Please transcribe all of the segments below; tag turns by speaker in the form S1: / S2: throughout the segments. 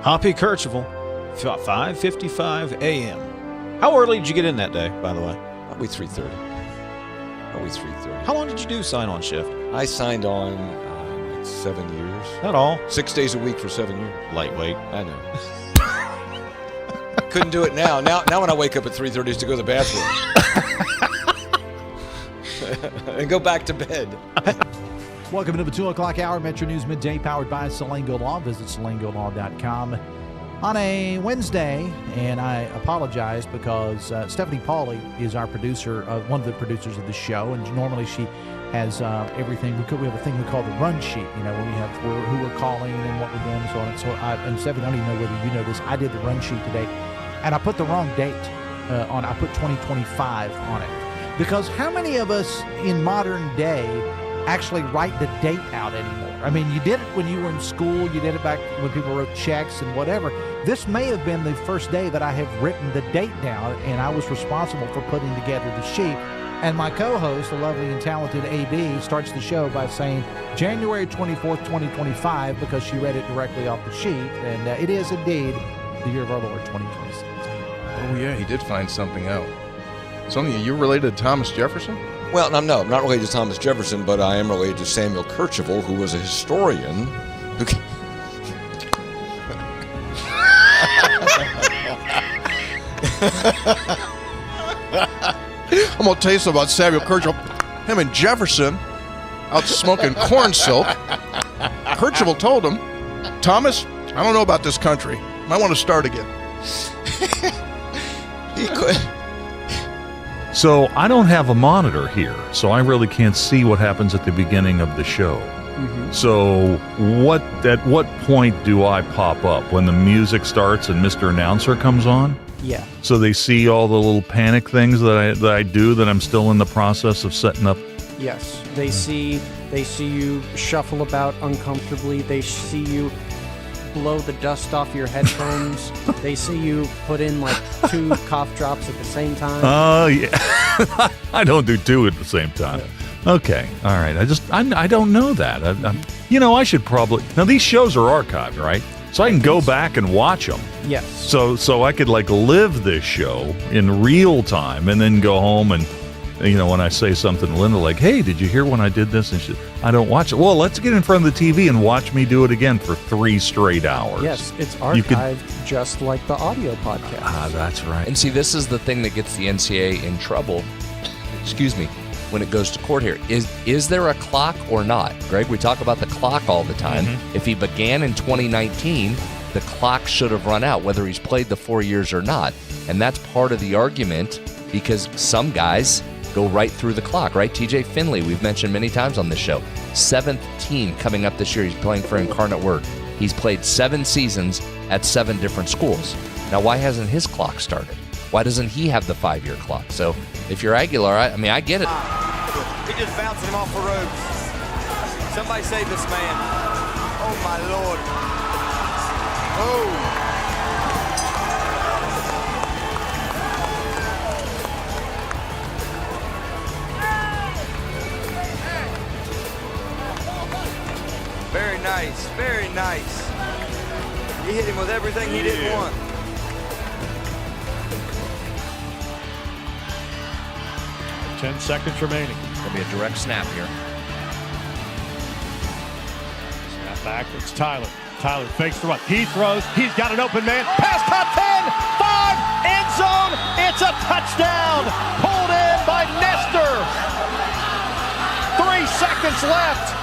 S1: Hoppy Kercheval, 5:55 a.m. How early did you get in that day, by the way?
S2: Probably 3:30.
S1: How long did you do sign-on shift?
S2: I signed on like 7 years.
S1: Not all.
S2: 6 days a week for 7 years.
S1: Lightweight.
S2: I know. Couldn't do it now. Now when I wake up at 3:30 is to go to the bathroom. And go back to bed.
S3: Welcome to the 2 o'clock hour, Metro News Midday, powered by Salango Law. Visit salangolaw.com on a Wednesday, and I apologize because Stephanie Pauly is our producer, one of the producers of the show, and normally she has everything. We have a thing we call the run sheet, when we have who we're calling and what we're doing and so on. And Stephanie, I don't even know whether you know this. I did the run sheet today, and I put the wrong date on. I put 2025 on it. Because how many of us in modern day actually write the date out anymore? I mean, you did it when you were in school. You did it back when people wrote checks and whatever. This may have been the first day that I have written the date down, and I was responsible for putting together the sheet. And my co-host, the lovely and talented AB, starts the show by saying January 24th, 2025, because she read it directly off the sheet. And it is indeed the year of our Lord, 2026.
S4: Oh, yeah, he did find something out. Sonia, you're related to Thomas Jefferson?
S2: Well, I'm not related to Thomas Jefferson, but I am related to Samuel Kercheval, who was a historian.
S4: I'm going to tell you something about Samuel Kercheval. Him and Jefferson out smoking corn silk. Kercheval told him, Thomas, I don't know about this country. Might want to start again.
S2: He could.
S5: So I don't have a monitor here, so I really can't see what happens at the beginning of the show. Mm-hmm. So at what point do I pop up? When the music starts and Mr. Announcer comes on?
S3: Yeah.
S5: So they see all the little panic things that I do that I'm still in the process of setting up?
S6: Yes. They see you shuffle about uncomfortably. They see you blow the dust off your headphones. They see you put in like 2 cough drops at the same time.
S5: Oh, yeah. I don't do 2 at the same time. Yeah. Okay. All right. I don't know that. I should probably... Now, these shows are archived, right? So I can go back and watch them.
S6: Yes.
S5: So I could live this show in real time and then go home and, when I say something to Linda like, hey, did you hear when I did this? And she, I don't watch it. Well, let's get in front of the TV and watch me do it again for 3 straight hours.
S6: Yes, it's archived just like the audio podcast.
S5: Ah, that's right.
S7: And see, this is the thing that gets the NCAA in trouble, when it goes to court here. Is there a clock or not? Greg, we talk about the clock all the time. Mm-hmm. If he began in 2019, the clock should have run out, whether he's played the 4 years or not. And that's part of the argument, because some guys go right through the clock, right? TJ Finley, we've mentioned many times on this show. 7th team coming up this year. He's playing for Incarnate Word. He's played 7 seasons at 7 different schools. Now, why hasn't his clock started? Why doesn't he have the 5-year clock? So if you're Aguilar, I get it.
S8: He just bouncing him off the ropes. Somebody save this man. Oh, my Lord. Oh. Very nice, very nice. He hit him with everything he didn't want.
S9: Ten seconds remaining.
S7: There'll be a direct snap here.
S9: Snap back. It's Tyler. Tyler fakes the run. He throws. He's got an open man. Pass top 10. 5. End zone. It's a touchdown. Pulled in by Nestor. 3 seconds left.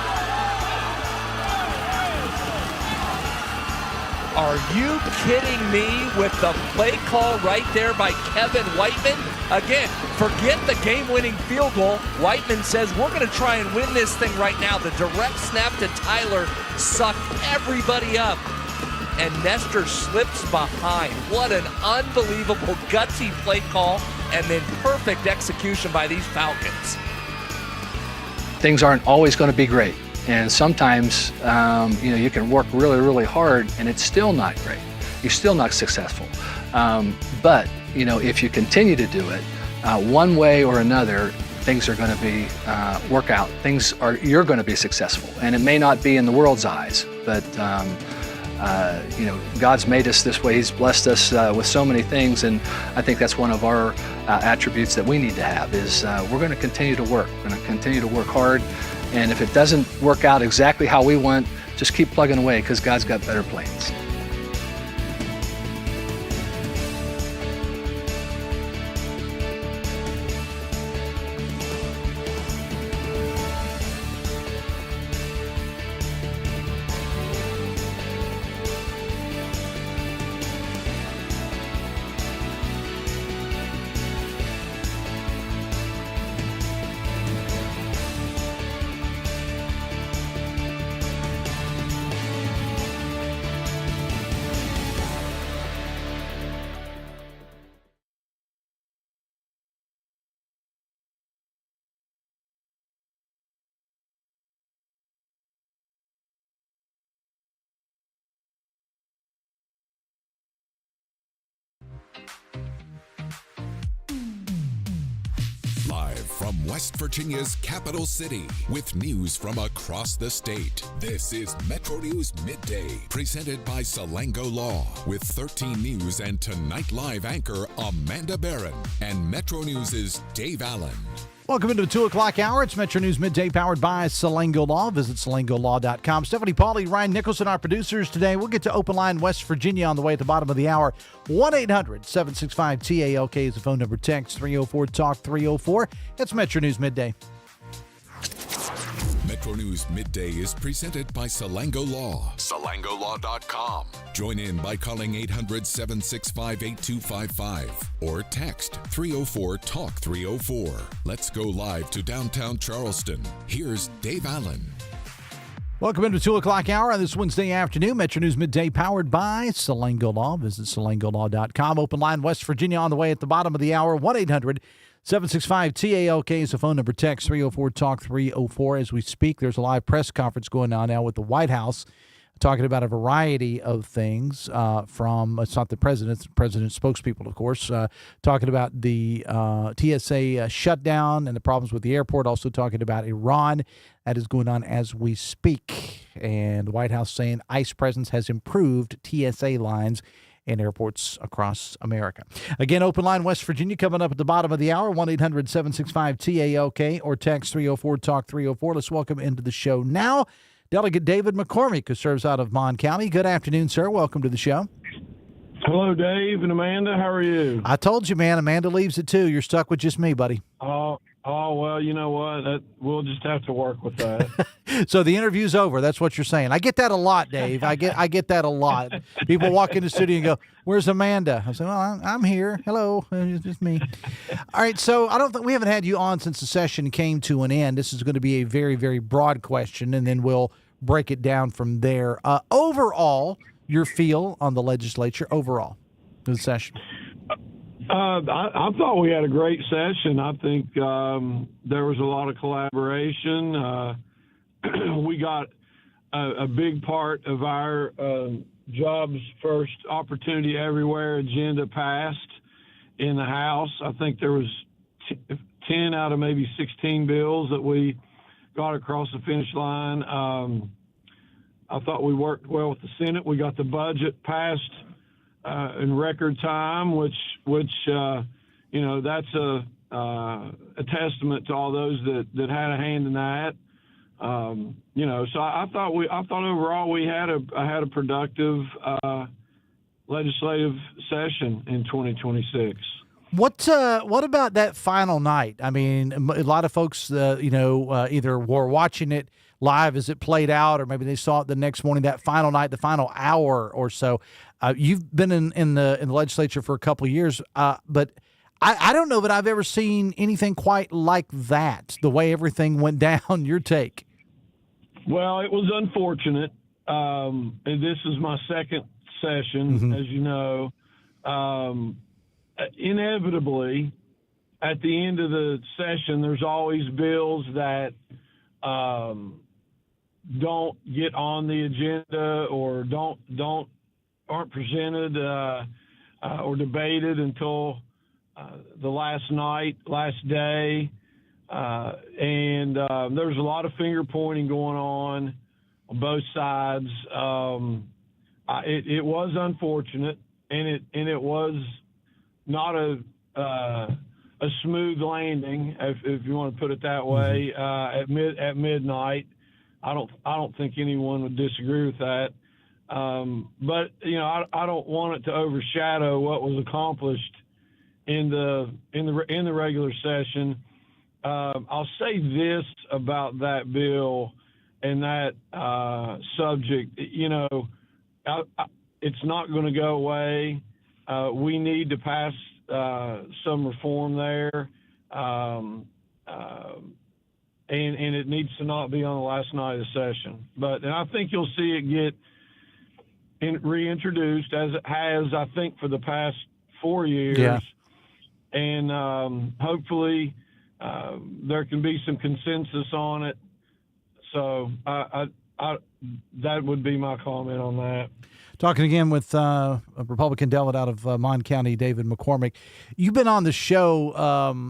S7: Are you kidding me with the play call right there by Kevin Whiteman? Again, forget the game-winning field goal. Whiteman says, we're going to try and win this thing right now. The direct snap to Tyler sucked everybody up. And Nestor slips behind. What an unbelievable gutsy play call, and then perfect execution by these Falcons.
S10: Things aren't always going to be great. And sometimes, you can work really, really hard and it's still not great. You're still not successful. But, if you continue to do it, one way or another, things are going to be work out. You're going to be successful. And it may not be in the world's eyes, but God's made us this way. He's blessed us with so many things, and I think that's one of our attributes that we need to have is we're going to continue to work. We're going to continue to work hard, and if it doesn't work out exactly how we want, just keep plugging away because God's got better plans.
S11: Live from West Virginia's capital city with news from across the state. This is Metro News Midday, presented by Salango Law, with 13 News and Tonight Live anchor Amanda Barron and Metro News' Dave Allen.
S3: Welcome into the 2 o'clock hour. It's Metro News Midday, powered by Salango Law. Visit salangolaw.com. Stephanie Pauly, Ryan Nicholson, our producers today. We'll get to Open Line West Virginia on the way at the bottom of the hour. 1-800-765-TALK is the phone number. Text 304-TALK-304. It's Metro News Midday.
S11: Metro News Midday is presented by Salango Law. SalangoLaw.com. Join in by calling 800-765-8255 or text 304-TALK-304. Let's go live to downtown Charleston. Here's Dave Allen.
S3: Welcome into 2 o'clock hour on this Wednesday afternoon. Metro News Midday, powered by Salango Law. Visit salangolaw.com. Open Line West Virginia on the way at the bottom of the hour. 1-800-765-TALK is the phone number. Text 304-TALK-304. As we speak, there's a live press conference going on now with the White House, talking about a variety of things from, it's not the president's spokespeople, of course, talking about the TSA shutdown and the problems with the airport, also talking about Iran. That is going on as we speak. And the White House saying ICE presence has improved TSA lines in airports across America. Again, Open Line West Virginia coming up at the bottom of the hour, 1-800-765-TALK or text 304-TALK-304. Let's welcome into the show now Delegate David McCormick, who serves out of Mon County. Good afternoon, sir. Welcome to the show.
S12: Hello, Dave and Amanda. How are you?
S3: I told you, man. Amanda leaves it too. You're stuck with just me, buddy.
S12: Well, you know what? We'll just have to work with that.
S3: So the interview's over. That's what you're saying. I get that a lot, Dave. I get that a lot. People walk in the studio and go, "Where's Amanda?" I say, "Well, I'm here. Hello, it's just me." All right. So I don't think we haven't had you on since the session came to an end. This is going to be a very, very broad question, and then we'll break it down from there. Overall, your feel on the legislature overall, the session.
S12: I thought we had a great session. I think there was a lot of collaboration. We got a big part of our Jobs First Opportunity Everywhere agenda passed in the House. I think there was 10 out of maybe 16 bills that we got across the finish line. I thought we worked well with the Senate. We got the budget passed in record time, which that's a testament to all those that had a hand in that. So I thought overall we had a productive legislative session in 2026.
S3: What about that final night? I mean, a lot of folks, either were watching it live as it played out, or maybe they saw it the next morning. That final night, the final hour or so. You've been in the legislature for a couple of years, but I don't know that I've ever seen anything quite like that. The way everything went down. Your take?
S12: Well, it was unfortunate, and this is my second session, as you know. Inevitably, at the end of the session, there's always bills that don't get on the agenda or aren't presented or debated until the last day. And there's a lot of finger pointing going on both sides. it was unfortunate, and it was not a smooth landing, if you want to put it that way. At midnight, I don't think anyone would disagree with that. But I don't want it to overshadow what was accomplished in the regular session. I'll say this about that bill and that subject. It's not going to go away. We need to pass some reform there, and it needs to not be on the last night of the session. And I think you'll see it get reintroduced, as it has, I think, for the past 4 years.
S3: Yeah.
S12: And hopefully there can be some consensus on it. So that would be my comment on that.
S3: Talking again with a Republican delegate out of Mon County, David McCormick. You've been on the show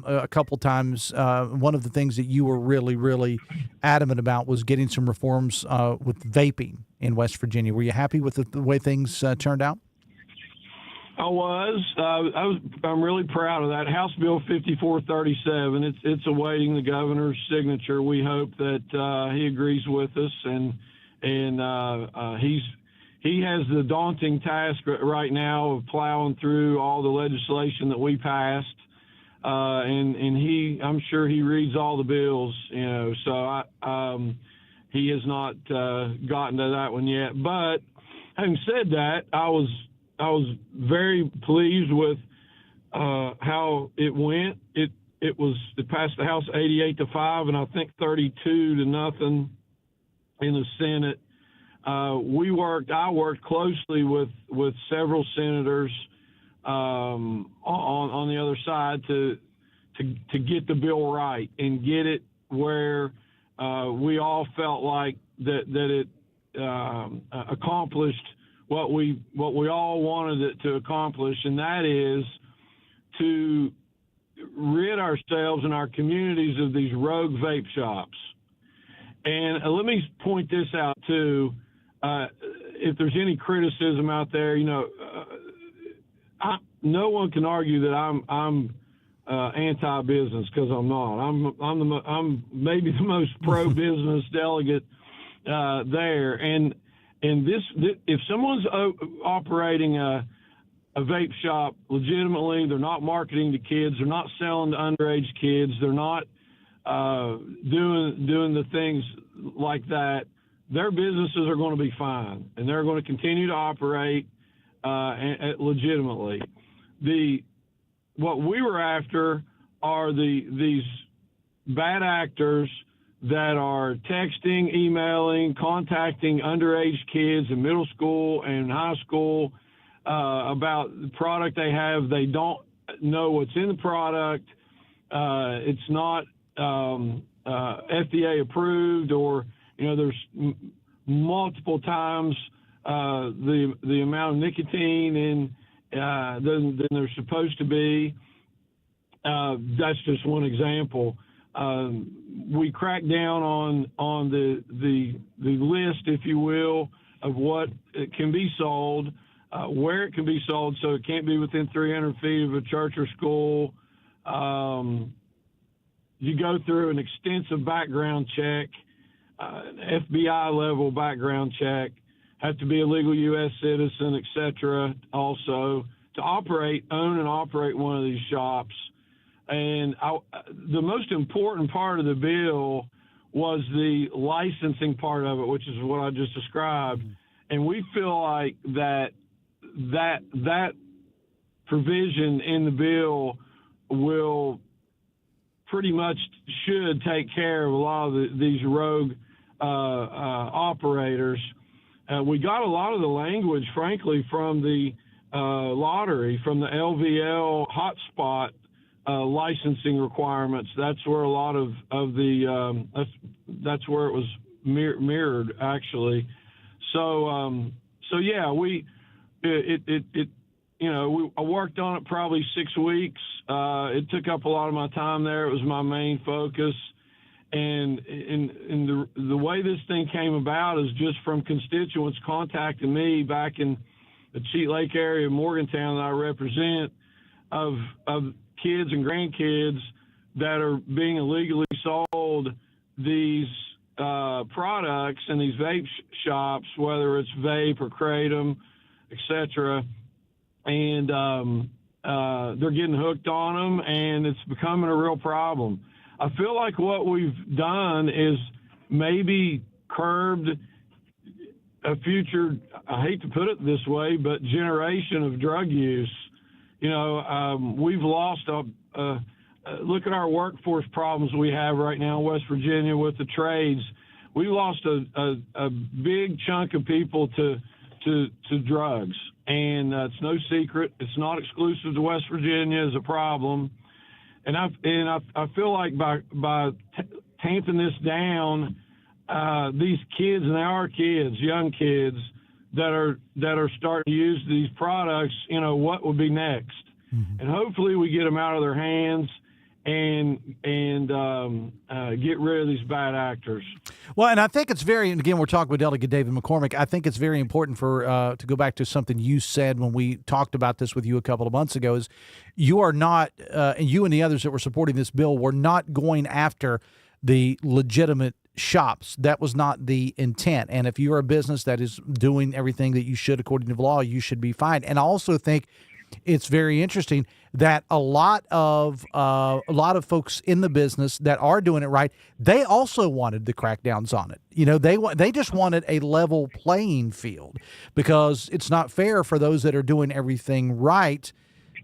S3: a couple times. One of the things that you were really, really adamant about was getting some reforms with vaping in West Virginia. Were you happy with the way things turned out?
S12: I was. I'm really proud of that. House Bill 5437. It's awaiting the governor's signature. We hope that he agrees with us, and he has the daunting task right now of plowing through all the legislation that we passed, and I'm sure he reads all the bills, So he has not gotten to that one yet. But having said that, I was very pleased with how it went. It passed the House 88-5, and I think 32-0 in the Senate. I worked closely with several senators on the other side to get the bill right and get it where we all felt like that it accomplished what we all wanted it to accomplish, and that is to rid ourselves and our communities of these rogue vape shops. And let me point this out too. If there's any criticism out there, no one can argue that I'm anti-business, because I'm not. I'm maybe the most pro-business delegate there. And this, if someone's operating a vape shop legitimately, they're not marketing to kids, they're not selling to underage kids, they're not doing the things like that, their businesses are going to be fine, and they're going to continue to operate legitimately. What we were after are these bad actors that are texting, emailing, contacting underage kids in middle school and high school about the product they have. They don't know what's in the product. It's not FDA approved, or there's multiple times the amount of nicotine in than there's supposed to be. That's just one example. We cracked down on the list, if you will, of what it can be sold, where it can be sold, so it can't be within 300 feet of a church or school. You go through an extensive background check, an FBI level background check, have to be a legal U.S. citizen, etc. also, to own and operate one of these shops. And the most important part of the bill was the licensing part of it, which is what I just described. And we feel like that provision in the bill will pretty much should take care of a lot of these rogue operators. We got a lot of the language, frankly, from the lottery, from the LVL hotspot licensing requirements. That's where a lot of the that's where it was mirrored, actually. So yeah, I worked on it probably 6 weeks. It took up a lot of my time there. It was my main focus, And the way this thing came about is just from constituents contacting me back in the Cheat Lake area of Morgantown that I represent, of kids and grandkids that are being illegally sold these products in these vape shops, whether it's Vape or Kratom, etc. And they're getting hooked on them, and it's becoming a real problem. I feel like what we've done is maybe curbed a future, I hate to put it this way, but generation of drug use. You know, we've lost look at our workforce problems we have right now in West Virginia with the trades. We lost a big chunk of people to drugs, and it's no secret. It's not exclusive to West Virginia as a problem. And I feel like by tamping this down, these kids, and they are kids, young kids that are starting to use these products, you know, what would be next? Mm-hmm. And hopefully we get them out of their hands and get rid of these bad actors.
S3: Well, and I think it's and again, we're talking with Delegate David McCormick. I think it's very important to go back to something you said when we talked about this with you a couple of months ago, is you are not, and you and the others that were supporting this bill were not going after the legitimate shops. That was not the intent. And if you're a business that is doing everything that you should according to the law, you should be fine. And I also think it's very interesting that a lot of folks in the business that are doing it right, they also wanted the crackdowns on it. You know, they just wanted a level playing field, because it's not fair for those that are doing everything right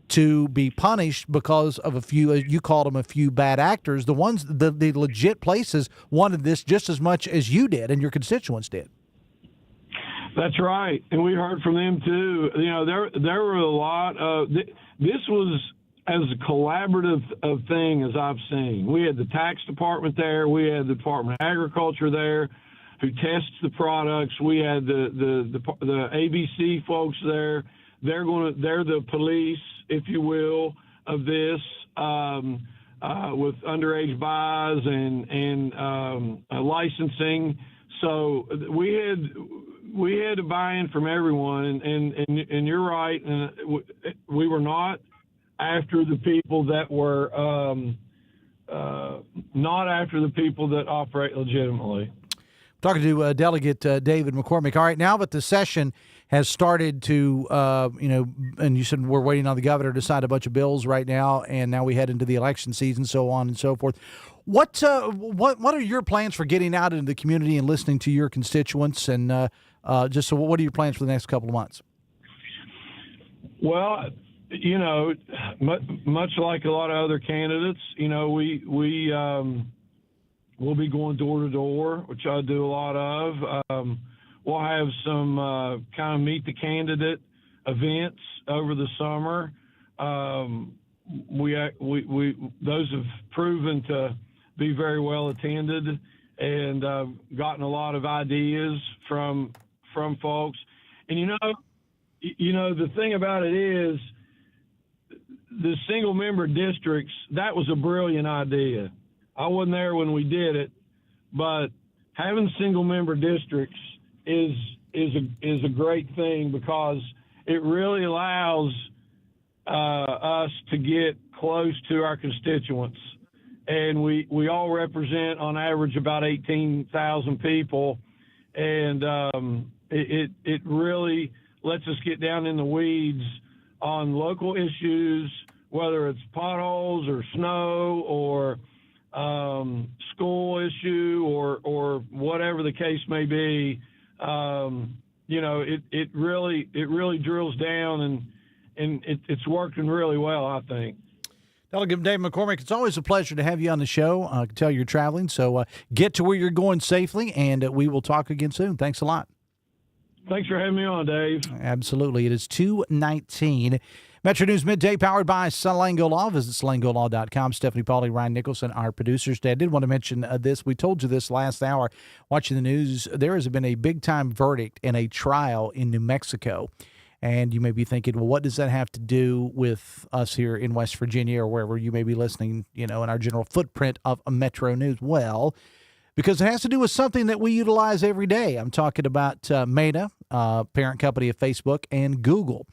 S3: to be punished because of a few, you called them a few bad actors. The legit places wanted this just as much as you did and your constituents did.
S12: That's right, and we heard from them too. You know, there were a lot of this was as collaborative of thing as I've seen. We had the tax department there, we had the Department of Agriculture there, who tests the products. We had the ABC folks there. They're the police, if you will, of this with underage buys and licensing. So we had to buy in from everyone, and you're right. And we were not after the people that were not after the people that operate legitimately.
S3: Talking to Delegate David McCormick. All right, now that the session has started to, and you said we're waiting on the governor to sign a bunch of bills right now, and now we head into the election season, so on and so forth. What are your plans for getting out into the community and listening to your constituents, and what are your plans for the next couple of months?
S12: Well, you know, much like a lot of other candidates, you know, we'll be going door to door, which I do a lot of. We'll have some kind of meet the candidate events over the summer. Those have proven to be very well attended, and gotten a lot of ideas from folks. And you know the thing about it is, the single member districts, that was a brilliant idea. I wasn't there when we did it, but having single member districts is a great thing, because it really allows us to get close to our constituents. And we all represent on average about 18,000 people, and it really lets us get down in the weeds on local issues, whether it's potholes or snow or school issue or whatever the case may be. You know, it really drills down, and it's working really well, I think.
S3: Delegate David McCormick, it's always a pleasure to have you on the show. I can tell you're traveling, so get to where you're going safely, and we will talk again soon. Thanks a lot.
S12: Thanks for having me on, Dave.
S3: Absolutely. It is 2:19. Metro News Midday, powered by Salango Law. Visit salangolaw.com. Stephanie Pauly, Ryan Nicholson, our producers today. I did want to mention this. We told you this last hour watching the news. There has been a big-time verdict in a trial in New Mexico. And you may be thinking, well, what does that have to do with us here in West Virginia or wherever you may be listening, in our general footprint of Metro News? Well, because it has to do with something that we utilize every day. I'm talking about Meta, parent company of Facebook, and Google.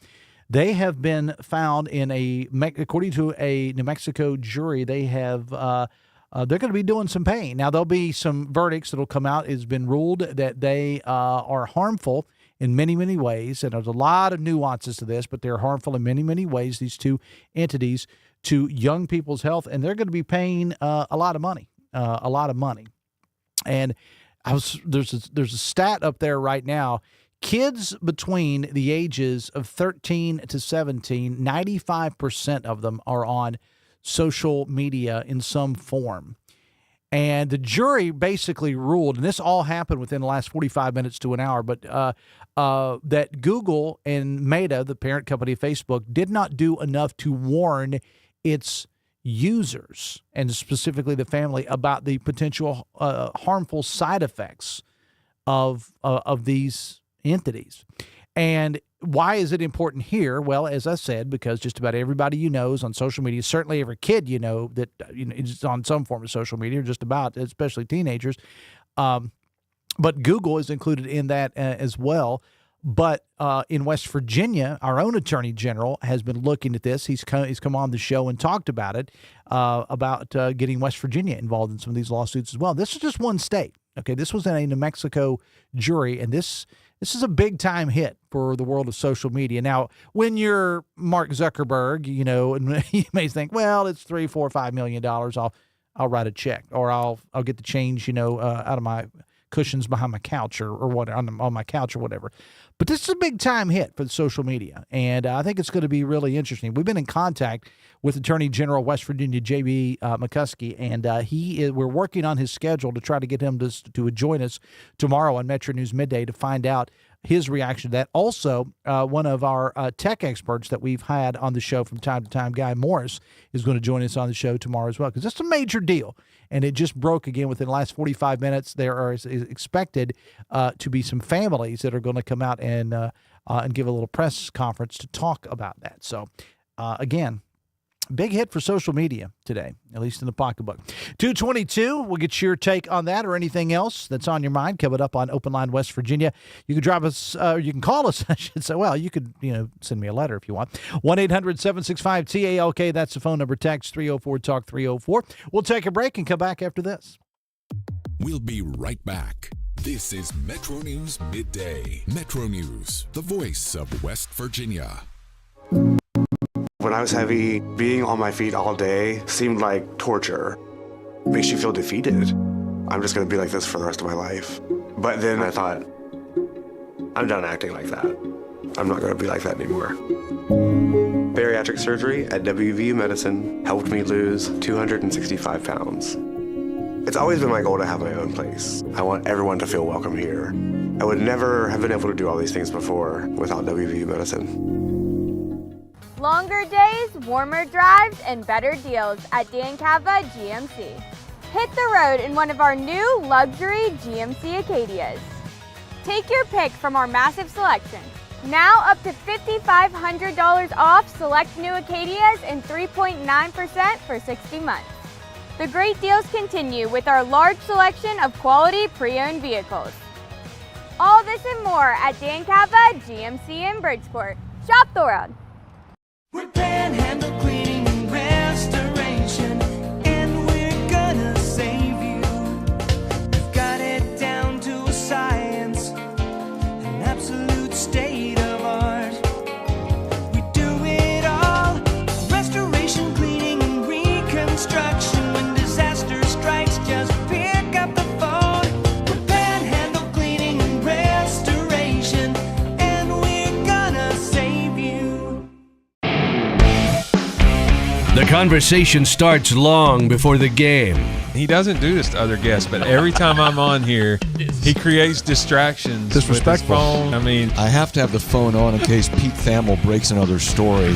S3: They have been found according to a New Mexico jury, they have they're going to be doing some pain. Now, there'll be some verdicts that will come out. It's been ruled that they are harmful in many, many ways, and there's a lot of nuances to this, but they're harmful in many, many ways, these two entities, to young people's health, and they're going to be paying a lot of money. And there's a stat up there right now. Kids between the ages of 13 to 17, 95% of them are on social media in some form. And the jury basically ruled, and this all happened within the last 45 minutes to an hour, but that Google and Meta, the parent company of Facebook, did not do enough to warn its users, and specifically the family, about the potential harmful side effects of these entities. And why is it important here? Well, as I said, because just about everybody is on social media, certainly every kid that is on some form of social media, just about, especially teenagers. But Google is included in that as well. But in West Virginia, our own Attorney General has been looking at this. He's come on the show and talked about it, about getting West Virginia involved in some of these lawsuits as well. This is just one state. Okay, this was in a New Mexico jury, and this is a big-time hit for the world of social media. Now, when you're Mark Zuckerberg, and you may think, well, it's $3, $4, $5 million. I'll write a check, or I'll get the change, out of my cushions behind my couch or what on my couch or whatever. But this is a big-time hit for the social media, and I think it's going to be really interesting. We've been in contact with Attorney General West Virginia J.B. McCuskey, and we're working on his schedule to try to get him to join us tomorrow on Metro News Midday to find out his reaction to that. Also, one of our tech experts that we've had on the show from time to time, Guy Morris, is going to join us on the show tomorrow as well, because it's a major deal. And it just broke again within the last 45 minutes. There is expected to be some families that are going to come out and give a little press conference to talk about that. So, again, big hit for social media today, at least in the pocketbook. 222, we'll get your take on that or anything else that's on your mind. Coming up on Open Line West Virginia. You can drive us, you can call us, I should say. Well, you could, send me a letter if you want. 1-800-765-TALK, that's the phone number. Text 304-TALK-304. We'll take a break and come back after this.
S11: We'll be right back. This is Metro News Midday. Metro News, the voice of West Virginia.
S13: When I was heavy, being on my feet all day seemed like torture. Makes you feel defeated. I'm just going to be like this for the rest of my life. But then I thought, I'm done acting like that. I'm not going to be like that anymore. Bariatric surgery at WVU Medicine helped me lose 265 pounds. It's always been my goal to have my own place. I want everyone to feel welcome here. I would never have been able to do all these things before without WVU Medicine.
S14: Longer days, warmer drives, and better deals at Dan Cava GMC. Hit the road in one of our new luxury GMC Acadias. Take your pick from our massive selection. Now up to $5,500 off select new Acadias and 3.9% for 60 months. The great deals continue with our large selection of quality pre-owned vehicles. All this and more at Dan Cava GMC in Bridgeport. Shop the world.
S15: We're Panhandle Cleaning and Restoration, and we're gonna save you. We've got it down to a science, an absolute state of art. We do it all, restoration, cleaning, and reconstruction. When disaster strikes, just pick up the phone. We're Panhandle Cleaning and Restoration, and we're gonna save you.
S16: The conversation starts long before the game.
S17: He doesn't do this to other guests, but every time I'm on here, he creates distractions.
S2: Disrespectful.
S17: With his phone. I mean,
S2: I have to have the phone on in case Pete Thamel breaks another story.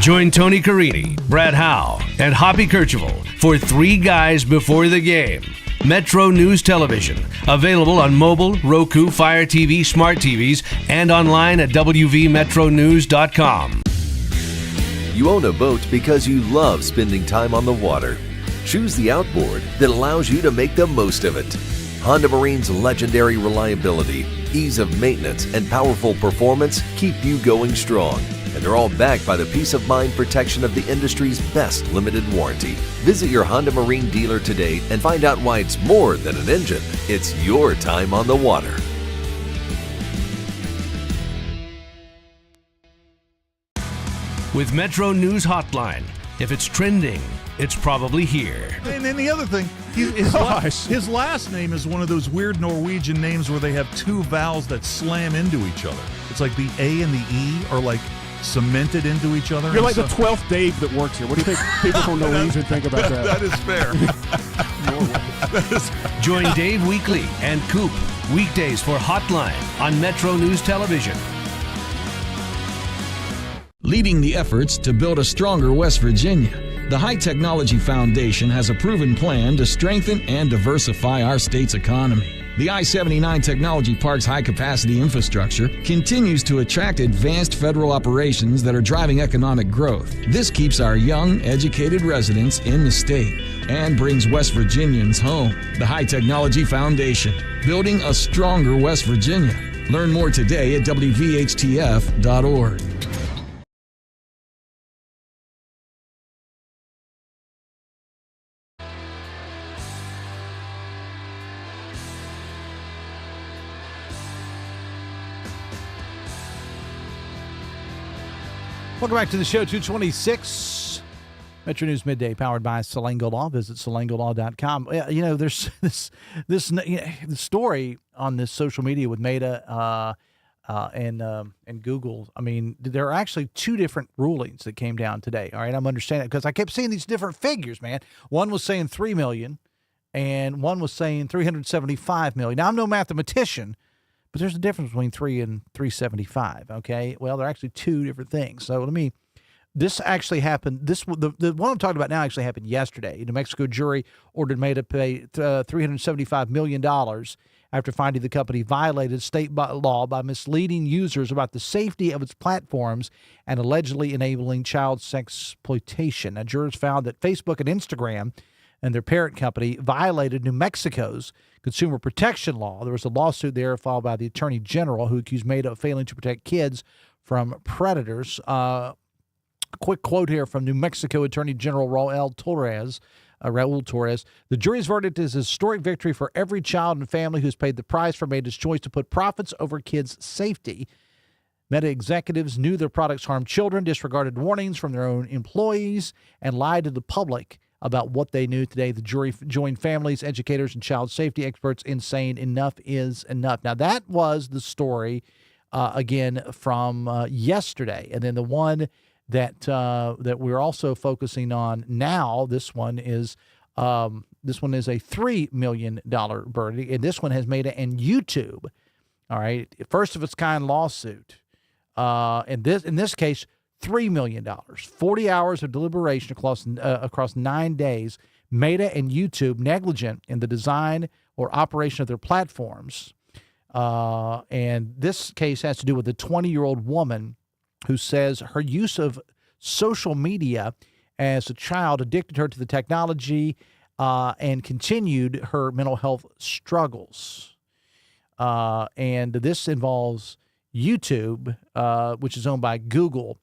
S16: Join Tony Carini, Brad Howe, and Hoppy Kercheval for Three Guys Before the Game Metro News Television. Available on mobile, Roku, Fire TV, smart TVs, and online at wvmetronews.com.
S18: You own a boat because you love spending time on the water. Choose the outboard that allows you to make the most of it. Honda Marine's legendary reliability, ease of maintenance, and powerful performance keep you going strong. And they're all backed by the peace of mind protection of the industry's best limited warranty. Visit your Honda Marine dealer today and find out why it's more than an engine. It's your time on the water.
S16: With Metro News Hotline. If it's trending, it's probably here.
S5: And then the other thing, his last name is one of those weird Norwegian names where they have two vowels that slam into each other. It's like the A and the E are like cemented into each other.
S9: You're like the 12th Dave that works here. What do you think people from Norwegian think about that?
S5: That is fair.
S16: Join Dave Weekly and Coop weekdays for Hotline on Metro News Television.
S19: Leading the efforts to build a stronger West Virginia, the High Technology Foundation has a proven plan to strengthen and diversify our state's economy. The I-79 Technology Park's high-capacity infrastructure continues to attract advanced federal operations that are driving economic growth. This keeps our young, educated residents in the state and brings West Virginians home. The High Technology Foundation, building a stronger West Virginia. Learn more today at wvhtf.org.
S3: Welcome back to the show, 226. Metro News Midday, powered by Salango Law. Visit salangolaw.com. You know, there's this the story on this social media with Meta and Google. I mean, there are actually two different rulings that came down today. All right, I'm understanding because I kept seeing these different figures, man. One was saying $3 million, and one was saying $375 million. Now, I'm no mathematician, but there's a difference between 3 and 375. Okay, well, they're actually two different things. So this actually happened. The one I'm talking about now actually happened yesterday. A New Mexico jury ordered Meta to pay $375 million after finding the company violated state law by misleading users about the safety of its platforms and allegedly enabling child sexploitation. Now, jurors found that Facebook and Instagram and their parent company violated New Mexico's consumer protection law. There was a lawsuit there filed by the Attorney General who accused Meta of failing to protect kids from predators. A quick quote here from New Mexico Attorney General Raul Torres. The jury's verdict is a historic victory for every child and family who's paid the price for Meta's choice to put profits over kids' safety. Meta executives knew their products harmed children, disregarded warnings from their own employees, and lied to the public about what they knew. Today, the jury joined families, educators, and child safety experts in saying enough is enough. Now, that was the story, again, from yesterday. And then the one that we're also focusing on now, this one is a $3 million verdict, and this one has Meta and YouTube. All right, first of its kind lawsuit. In this case, $3 million, 40 hours of deliberation across 9 days. Meta and YouTube negligent in the design or operation of their platforms. And this case has to do with a 20-year-old woman who says her use of social media as a child addicted her to the technology and continued her mental health struggles. And this involves YouTube, which is owned by Google.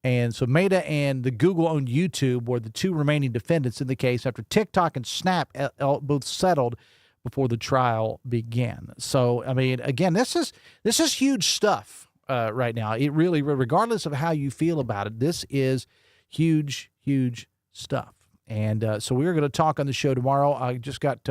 S3: And so Meta and the Google-owned YouTube were the two remaining defendants in the case after TikTok and Snap both settled before the trial began. So, I mean, again, this is huge stuff right now. It really, regardless of how you feel about it, this is huge, huge stuff. And so we're going to talk on the show tomorrow. I just got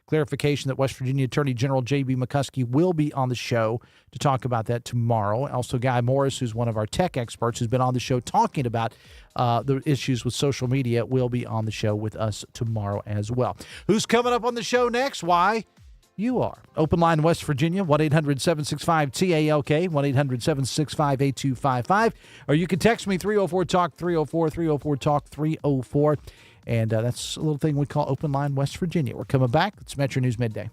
S3: clarification that West Virginia Attorney General J.B. McCuskey will be on the show to talk about that tomorrow. Also, Guy Morris, who's one of our tech experts, who's been on the show talking about the issues with social media, will be on the show with us tomorrow as well. Who's coming up on the show next? Why? You are. Open line West Virginia, 1-800-765-TALK, 1-800-765-8255. Or you can text me, 304-TALK, 304-304-TALK, 304. And that's a little thing we call Open Line West Virginia. We're coming back. It's Metro News Midday.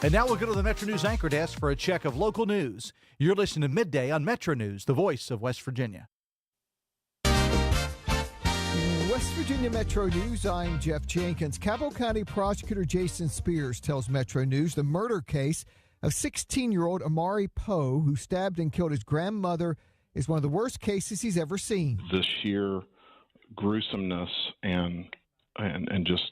S3: And now we'll go to the Metro News Anchor Desk for a check of local news. You're listening to Midday on Metro News, the voice of West Virginia.
S20: West Virginia Metro News, I'm Jeff Jenkins. Cabell County Prosecutor Jason Spears tells Metro News the murder case of 16-year-old Amari Poe, who stabbed and killed his grandmother, is one of the worst cases he's ever seen.
S21: The sheer gruesomeness and just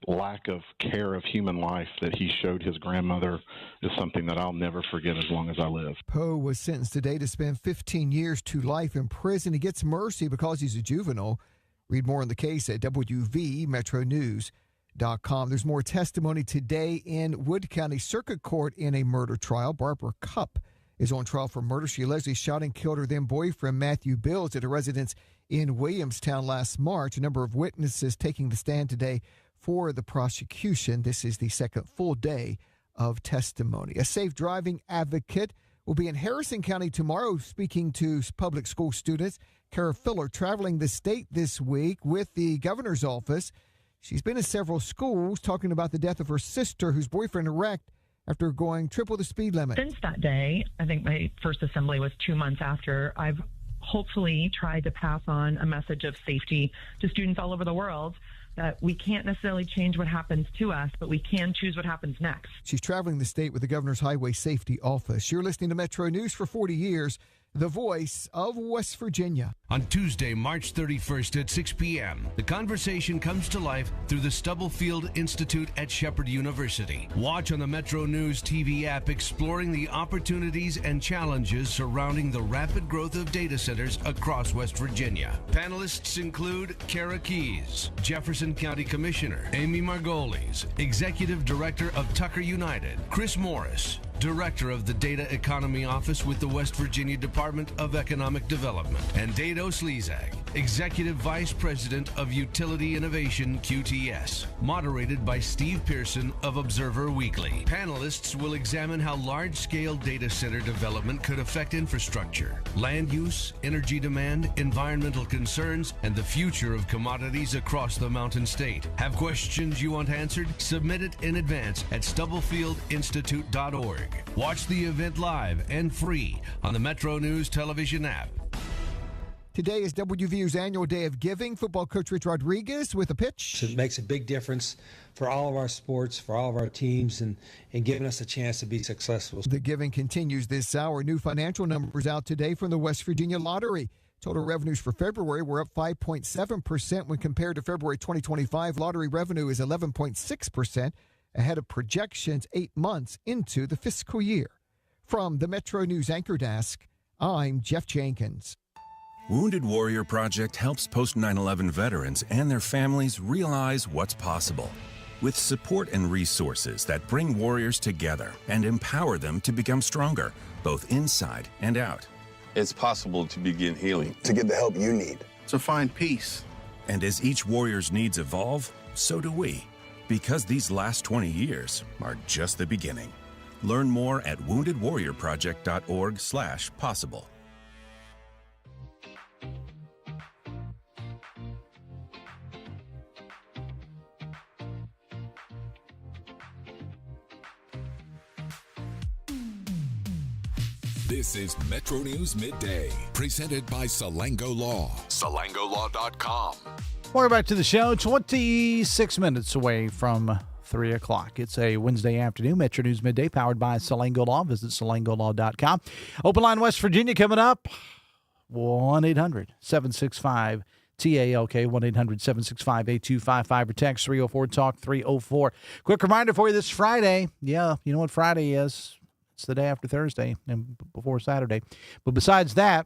S21: lack of care of human life that he showed his grandmother is something that I'll never forget as long as I live.
S20: Poe was sentenced today to spend 15 years to life in prison. He gets mercy because he's a juvenile. Read more on the case at WVMetroNews.com. There's more testimony today in Wood County Circuit Court in a murder trial. Barbara Cupp is on trial for murder. She allegedly shot and killed her then-boyfriend Matthew Bills at a residence in Williamstown last March. A number of witnesses taking the stand today for the prosecution. This is the second full day of testimony. A safe driving advocate will be in Harrison County tomorrow speaking to public school students. Kara Filler traveling the state this week with the governor's office. She's been in several schools talking about the death of her sister, whose boyfriend wrecked after going triple the speed limit.
S22: Since that day, I think my first assembly was 2 months after, I've hopefully tried to pass on a message of safety to students all over the world, that we can't necessarily change what happens to us, but we can choose what happens next.
S20: She's traveling the state with the governor's highway safety office. You're listening to Metro News for 40 years, the voice of West Virginia.
S16: On Tuesday, March 31st at 6 p.m., the conversation comes to life through the Stubblefield Institute at Shepherd University. Watch on the Metro News TV app exploring the opportunities and challenges surrounding the rapid growth of data centers across West Virginia. Panelists include Kara Keys, Jefferson County Commissioner Amy Margolis, Executive Director of Tucker United, Chris Morris, Director of the Data Economy Office with the West Virginia Department of Economic Development, and Dado Slezak, Executive Vice President of Utility Innovation QTS, moderated by Steve Pearson of Observer Weekly. Panelists will examine how large-scale data center development could affect infrastructure, land use, energy demand, environmental concerns, and the future of commodities across the Mountain State. Have questions you want answered? Submit it in advance at StubblefieldInstitute.org. Watch the event live and free on the Metro News television app.
S20: Today is WVU's annual day of giving. Football coach Rich Rodriguez with a pitch.
S23: It makes a big difference for all of our sports, for all of our teams, and giving us a chance to be successful.
S20: The giving continues this hour. New financial numbers out today from the West Virginia Lottery. Total revenues for February were up 5.7% when compared to February 2025. Lottery revenue is 11.6%. ahead of projections 8 months into the fiscal year. From the Metro News Anchor Desk, I'm Jeff Jenkins.
S24: Wounded Warrior Project helps post-9/11 veterans and their families realize what's possible. With support and resources that bring warriors together and empower them to become stronger, both inside and out.
S25: It's possible to begin healing.
S24: To get the help you need.
S25: To find peace.
S24: And as each warrior's needs evolve, so do we. Because these last 20 years are just the beginning. Learn more at woundedwarriorproject.org/possible.
S11: This is Metro News Midday, presented by Salango Law. SalangoLaw.com.
S3: Welcome back to the show. 26 minutes away from 3 o'clock. It's a Wednesday afternoon. Metro News Midday, powered by Salango Law. Visit SalangoLaw.com. Open Line West Virginia coming up. 1-800-765-TALK. 1-800-765-8255. Or text 304-TALK-304. Quick reminder for you this Friday. Yeah, you know what Friday is. It's the day after Thursday and before Saturday. But besides that,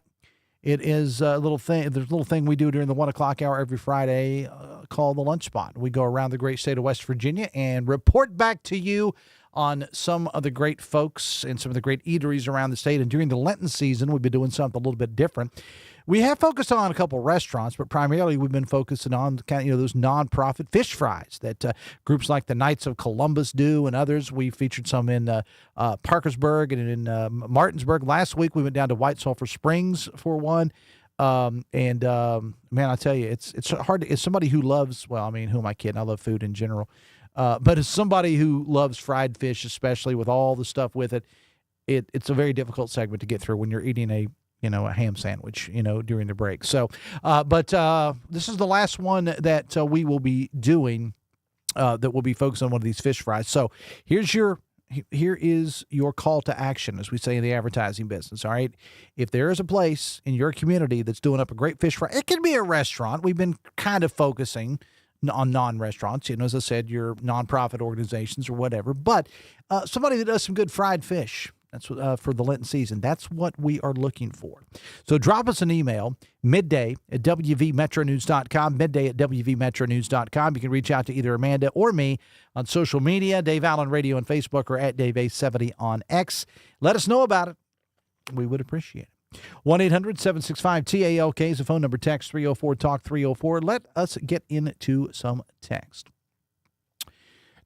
S3: it is a little thing. There's a little thing we do during the 1 o'clock hour every Friday called the Lunch Spot. We go around the great state of West Virginia and report back to you on some of the great folks and some of the great eateries around the state. And during the Lenten season, we've been doing something a little bit different. We have focused on a couple of restaurants, but primarily we've been focusing on kind of, those nonprofit fish fries that groups like the Knights of Columbus do, and others. We featured some in Parkersburg and in Martinsburg. Last week we went down to White Sulphur Springs for one. Man, I tell you, it's hard. As somebody who loves, well, I mean, who am I kidding? I love food in general. But as somebody who loves fried fish, especially with all the stuff with it, it's a very difficult segment to get through when you're eating a ham sandwich, during the break. So, but this is the last one that we will be doing that will be focused on one of these fish fries. So here is your call to action, as we say in the advertising business. All right. If there is a place in your community that's doing up a great fish fry, it can be a restaurant. We've been kind of focusing on non-restaurants, as I said, your nonprofit organizations or whatever, but somebody that does some good fried fish. That's for the Lenten season. That's what we are looking for. So drop us an email, midday@wvmetronews.com, midday@wvmetronews.com. You can reach out to either Amanda or me on social media, Dave Allen Radio on Facebook, or at DaveA70 on X. Let us know about it. We would appreciate it. 1-800-765-TALK is the phone number. Text 304-TALK-304. Let us get into some text.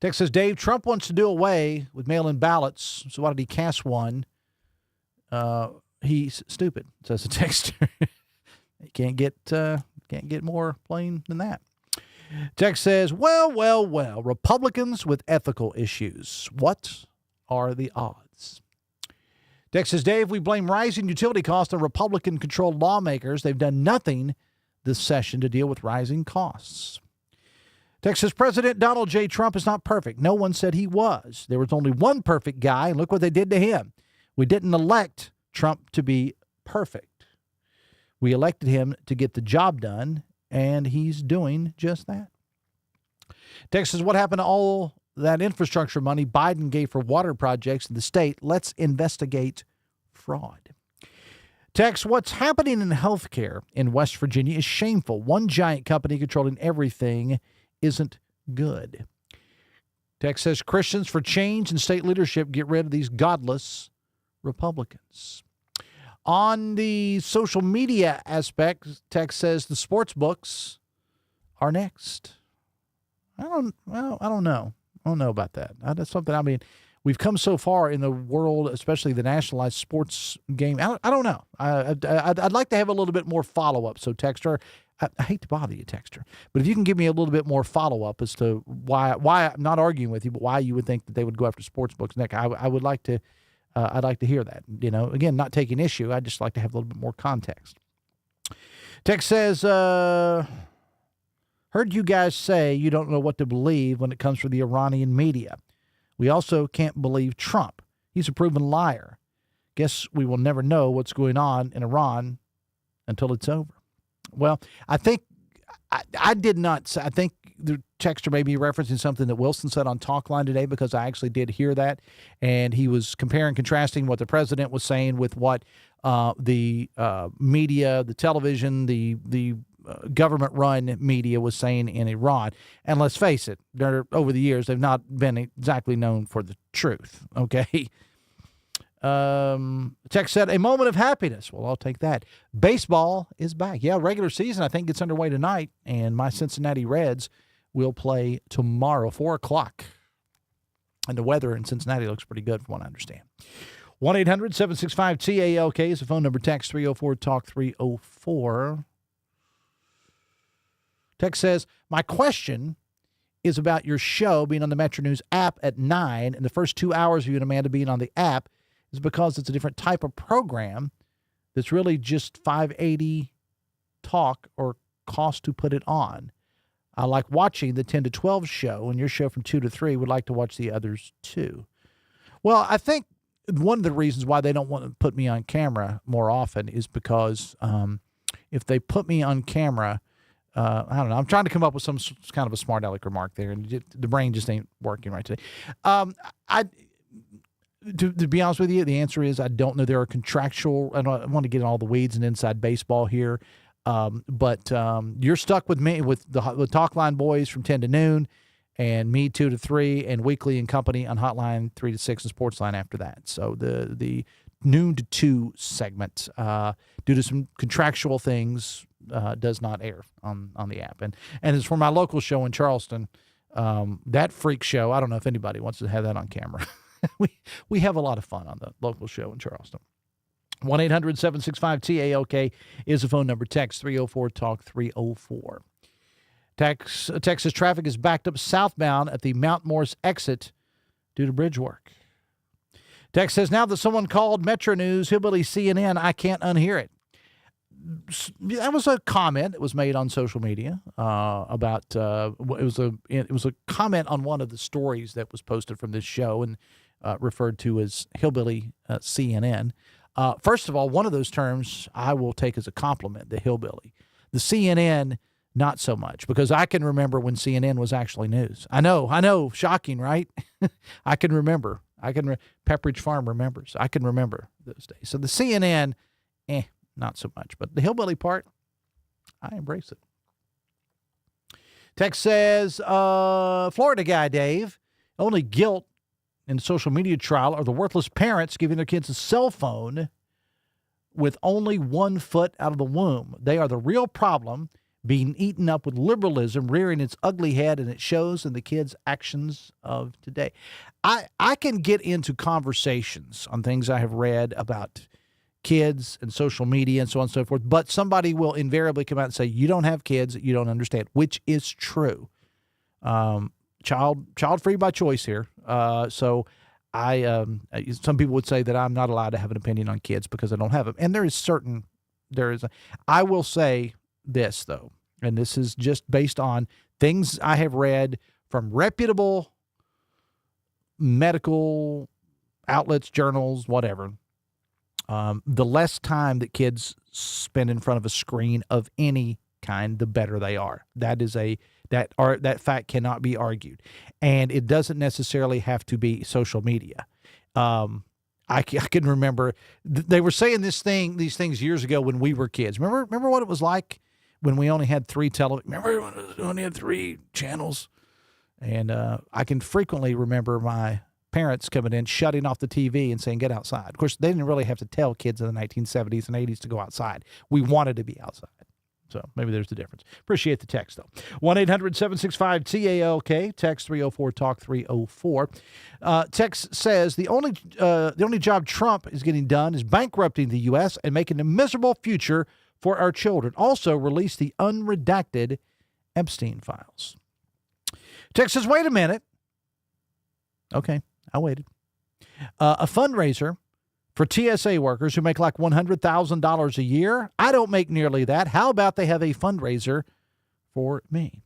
S3: Text says, Dave, Trump wants to do away with mail-in ballots, so why did he cast one? He's stupid, says the texter. You can't get more plain than that. Text says, well, Republicans with ethical issues. What are the odds? Text says, Dave, we blame rising utility costs on Republican-controlled lawmakers. They've done nothing this session to deal with rising costs. Text says, President Donald J. Trump is not perfect. No one said he was. There was only one perfect guy, and look what they did to him. We didn't elect Trump to be perfect. We elected him to get the job done, and he's doing just that. Text says, what happened to all that infrastructure money Biden gave for water projects in the state? Let's investigate fraud. Text, what's happening in healthcare in West Virginia is shameful. One giant company controlling everything isn't good. Text says, Christians for change and state leadership, get rid of these godless Republicans. On the social media aspect, text says the sports books are next. I don't know. I don't know about that. That's something, I mean, we've come so far in the world, especially the nationalized sports game. I don't know. I'd like to have a little bit more follow-up. So texter, I hate to bother you, texter, but if you can give me a little bit more follow-up as to why I'm not arguing with you, but why you would think that they would go after sports books next, I would like to, I'd like to hear that. Again, not taking issue. I'd just like to have a little bit more context. Text says, heard you guys say you don't know what to believe when it comes from the Iranian media. We also can't believe Trump. He's a proven liar. Guess we will never know what's going on in Iran until it's over. Well, I think I did not say, I think the texter may be referencing something that Wilson said on Talkline today, because I actually did hear that. And he was comparing, contrasting what the president was saying with what the media, the television, the government-run media was saying in Iran. And let's face it, over the years, they've not been exactly known for the truth, okay? Text said, a moment of happiness. Well, I'll take that. Baseball is back. Yeah, regular season, I think, gets underway tonight, and my Cincinnati Reds will play tomorrow, 4 o'clock. And the weather in Cincinnati looks pretty good from what I understand. 1-800-765-TALK is the phone number. Text 304-TALK-304. Text says, my question is about your show being on the Metro News app at 9, and the first 2 hours of you and Amanda being on the app is because it's a different type of program that's really just $5.80 talk or cost to put it on. I like watching the 10 to 12 show, and your show from 2 to 3 would like to watch the others too. Well, I think one of the reasons why they don't want to put me on camera more often is because if they put me on camera, I don't know. I'm trying to come up with some kind of a smart aleck remark there, and the brain just ain't working right today. To be honest with you, the answer is I don't know. There are contractual, I don't want to get in all the weeds and inside baseball here, but you're stuck with me with the Talkline boys from 10 to noon, and me 2 to 3, and Weekly and Company on Hotline 3 to 6, and Sportsline after that. So the noon to 2 segment, due to some contractual things, does not air on the app. And as for my local show in Charleston, that freak show, I don't know if anybody wants to have that on camera. we have a lot of fun on the local show in Charleston. 1-800-765-TALK is the phone number. Text 304-TALK-304. Texas traffic is backed up southbound at the Mount Morris exit due to bridge work. Text says, now that someone called Metro News hillbilly CNN, I can't unhear it. That was a comment that was made on social media about it was a comment on one of the stories that was posted from this show and referred to as hillbilly CNN. First of all, one of those terms I will take as a compliment, the hillbilly. The CNN, not so much, because I can remember when CNN was actually news. I know, shocking, right? I can remember. Pepperidge Farm remembers. I can remember those days. So the CNN, not so much. But the hillbilly part, I embrace it. Text says, Florida guy, Dave, only guilt in the social media trial are the worthless parents giving their kids a cell phone with only 1 foot out of the womb. They are the real problem, being eaten up with liberalism, rearing its ugly head, and it shows in the kids' actions of today. I can get into conversations on things I have read about kids and social media and so on and so forth, but somebody will invariably come out and say, you don't have kids, you don't understand, which is true. Child-free by choice here. So some people would say that I'm not allowed to have an opinion on kids because I don't have them. And I will say this, though, and this is just based on things I have read from reputable medical outlets, journals, whatever. The less time that kids spend in front of a screen of any kind, the better they are. That fact cannot be argued, and it doesn't necessarily have to be social media. I can remember they were saying these things years ago when we were kids. Remember what it was like when we only had 3 Remember when we only had 3 channels? And I can frequently remember my parents coming in, shutting off the TV and saying, get outside. Of course, they didn't really have to tell kids in the 1970s and 80s to go outside. We wanted to be outside. So maybe there's the difference. Appreciate the text, though. 1-800-765-TALK. Text 304-TALK-304. Text says, the only job Trump is getting done is bankrupting the U.S. and making a miserable future for our children. Also, release the unredacted Epstein files. Text says, wait a minute. Okay, I waited. A fundraiser for TSA workers who make like $100,000 a year. I don't make nearly that. How about they have a fundraiser for me?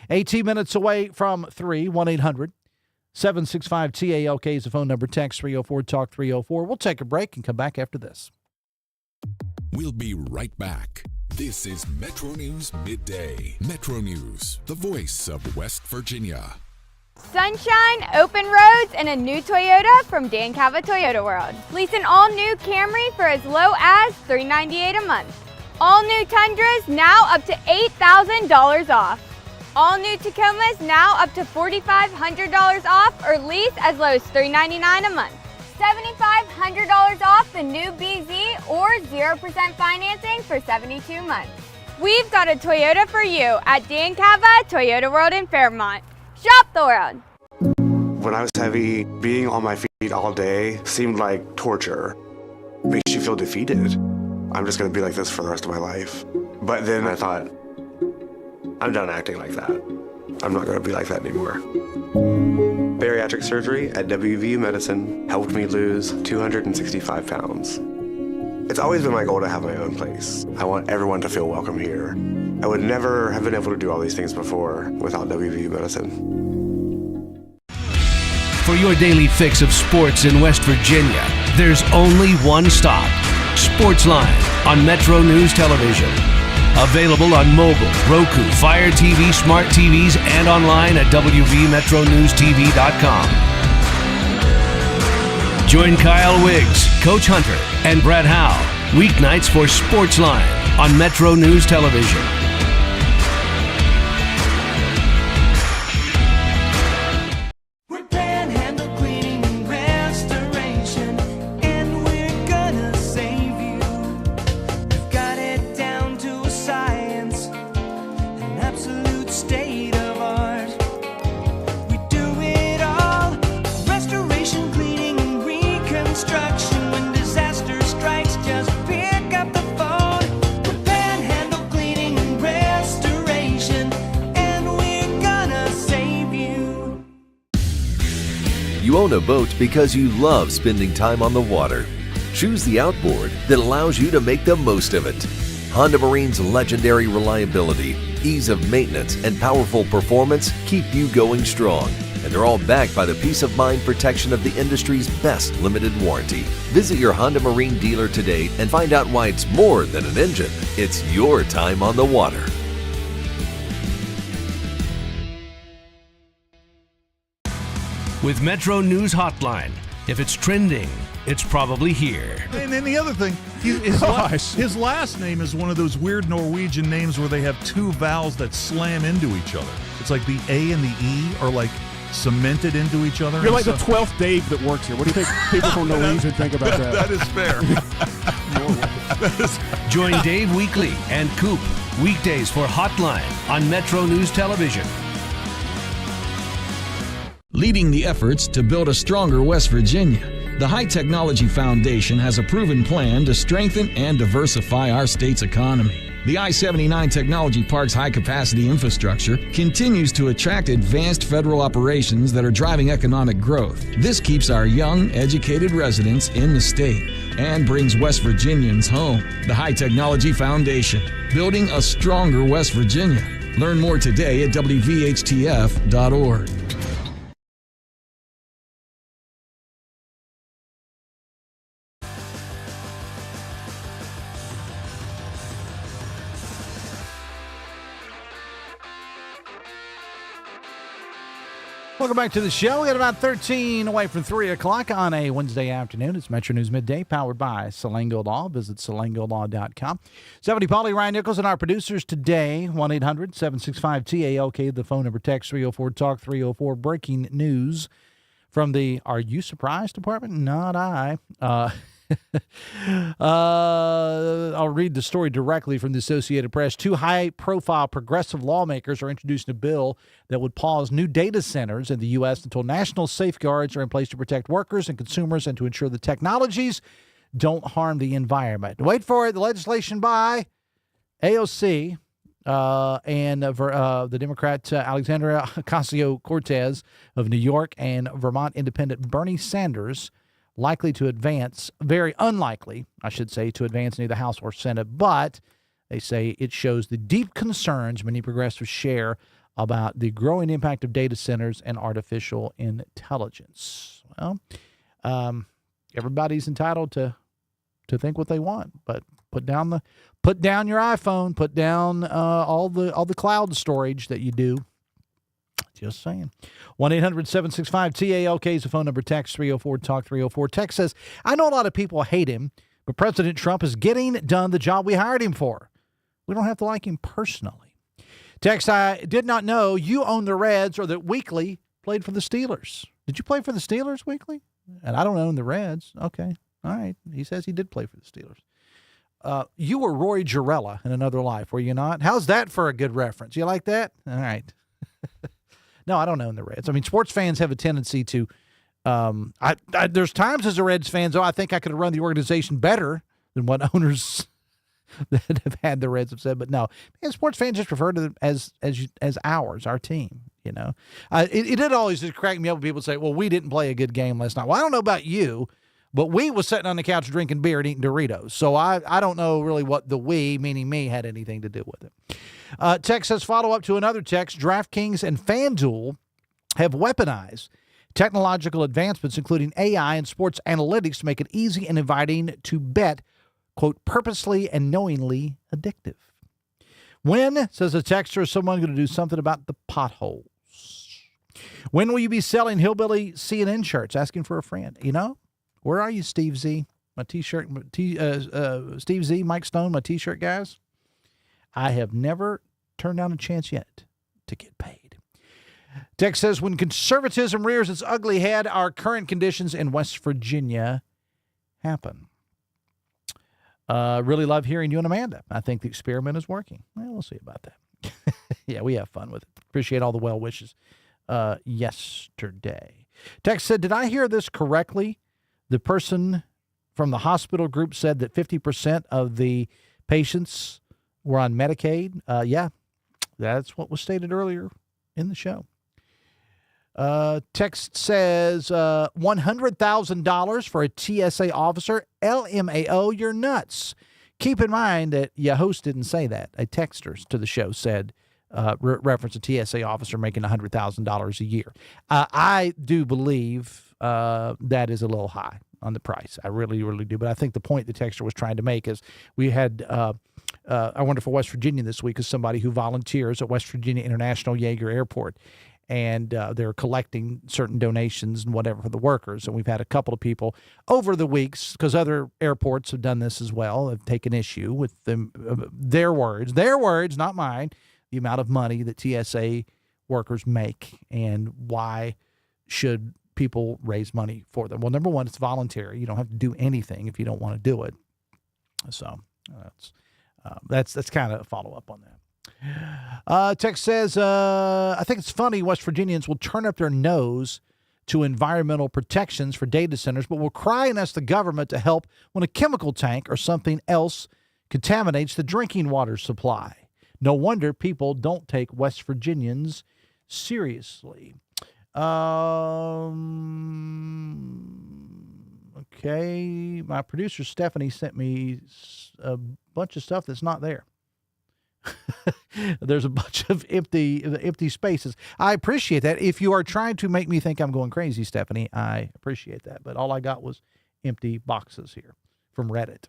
S3: 18 minutes away from 3, 1-800-765-TALK is the phone number. Text 304-TALK-304. We'll take a break and come back after this.
S11: We'll be right back. This is Metro News Midday. Metro News, the voice of West Virginia.
S14: Sunshine, open roads, and a new Toyota from Dan Cava Toyota World. Lease an all-new Camry for as low as $398 a month. All new Tundras now up to $8,000 off. All new Tacomas now up to $4,500 off, or lease as low as $399 a month. $7,500 off the new BZ or 0% financing for 72 months. We've got a Toyota for you at Dan Cava Toyota World in Fairmont. Shop the world.
S13: When I was heavy, being on my feet all day seemed like torture. It makes you feel defeated. I'm just going to be like this for the rest of my life. But then I thought, I'm done acting like that. I'm not going to be like that anymore. Bariatric surgery at WVU Medicine helped me lose 265 pounds. It's always been my goal to have my own place. I want everyone to feel welcome here. I would never have been able to do all these things before without WVU Medicine.
S16: For your daily fix of sports in West Virginia, there's only one stop. Sportsline on Metro News Television. Available on mobile, Roku, Fire TV, smart TVs, and online at WVMetroNewsTV.com. Join Kyle Wiggs, Coach Hunter, and Brett Howe weeknights for Sportsline on Metro News Television.
S18: You own a boat because you love spending time on the water. Choose the outboard that allows you to make the most of it. Honda Marine's legendary reliability, ease of maintenance, and powerful performance keep you going strong. And they're all backed by the peace of mind protection of the industry's best limited warranty. Visit your Honda Marine dealer today and find out why it's more than an engine. It's your time on the water.
S16: With Metro News Hotline, if it's trending, it's probably here.
S5: And then the other thing, his last name is one of those weird Norwegian names where they have two vowels that slam into each other. It's like the A and the E are like cemented into each other.
S1: You're like the 12th Dave that works here. What do you think people from Norwegian think about that?
S5: That is fair.
S16: Join Dave Weekly and Coop weekdays for Hotline on Metro News Television.
S19: Leading the efforts to build a stronger West Virginia, the High Technology Foundation has a proven plan to strengthen and diversify our state's economy. The I-79 Technology Park's high-capacity infrastructure continues to attract advanced federal operations that are driving economic growth. This keeps our young, educated residents in the state and brings West Virginians home. The High Technology Foundation, building a stronger West Virginia. Learn more today at WVHTF.org.
S3: Welcome back to the show. We got about 13 away from 3 o'clock on a Wednesday afternoon. It's Metro News Midday, powered by Salango Law. Visit salangolaw.com. 70 Pauly, Ryan Nichols, and our producers today, 1-800-765-TALK, the phone number, text 304-TALK 304. Breaking news from the Are You Surprised department? Not I. I'll read the story directly from the Associated Press. Two high-profile progressive lawmakers are introducing a bill that would pause new data centers in the U.S. until national safeguards are in place to protect workers and consumers and to ensure the technologies don't harm the environment. Wait for it. The legislation by AOC and the Democrat Alexandria Ocasio-Cortez of New York and Vermont Independent Bernie Sanders likely to advance, very unlikely, I should say, to advance in either House or Senate, but they say it shows the deep concerns many progressives share about the growing impact of data centers and artificial intelligence. Well, everybody's entitled to think what they want, but put down your iPhone, put down all the cloud storage that you do. Just saying. 1-800-765-TALK is the phone number. Text 304-TALK 304. Text says, I know a lot of people hate him, but President Trump is getting done the job we hired him for. We don't have to like him personally. Text, I did not know you own the Reds or that Weekly played for the Steelers. Did you play for the Steelers, Weekly? And I don't own the Reds. Okay. All right. He says he did play for the Steelers. You were Roy Jarella in another life, were you not? How's that for a good reference? You like that? All right. No, I don't own the Reds. I mean, sports fans have a tendency to there's times as a Reds fan, I think I could have run the organization better than what owners that have had the Reds have said. But no, man, sports fans just refer to them as ours, our team, you know. It did always just crack me up when people say, well, we didn't play a good game last night. Well, I don't know about you, but we was sitting on the couch drinking beer and eating Doritos. So I don't know really what the we, meaning me, had anything to do with it. Text says, follow up to another text. DraftKings and FanDuel have weaponized technological advancements, including AI and sports analytics, to make it easy and inviting to bet, quote, purposely and knowingly addictive. When, says a texter, is someone going to do something about the potholes? When will you be selling hillbilly CNN shirts, asking for a friend? You know, where are you, Steve Z? My T-shirt, Steve Z, Mike Stone, my T-shirt guys. I have never turned down a chance yet to get paid. Text says, when conservatism rears its ugly head, our current conditions in West Virginia happen. Really love hearing you and Amanda. I think the experiment is working. Well, we'll see about that. Yeah, we have fun with it. Appreciate all the well wishes yesterday. Text said, did I hear this correctly? The person from the hospital group said that 50% of the patients were on Medicaid. Yeah, that's what was stated earlier in the show. Text says $100,000 for a TSA officer. LMAO, you're nuts. Keep in mind that your host didn't say that. A texter to the show said, reference a TSA officer making $100,000 a year. I do believe that is a little high on the price. I really, really do. But I think the point the texter was trying to make is we had our wonderful West Virginia this week is somebody who volunteers at West Virginia International Yeager Airport. And they're collecting certain donations and whatever for the workers. And we've had a couple of people over the weeks, because other airports have done this as well, have taken issue with them, their words, not mine, the amount of money that TSA workers make and why should people raise money for them. Well, number one, it's voluntary. You don't have to do anything if you don't want to do it. So that's kind of a follow-up on that. Text says, I think it's funny West Virginians will turn up their nose to environmental protections for data centers, but will cry and ask the government to help when a chemical tank or something else contaminates the drinking water supply. No wonder people don't take West Virginians seriously. Okay, my producer Stephanie sent me a bunch of stuff that's not there. There's a bunch of empty spaces. I appreciate that. If you are trying to make me think I'm going crazy, Stephanie, I appreciate that. But all I got was empty boxes here from Reddit.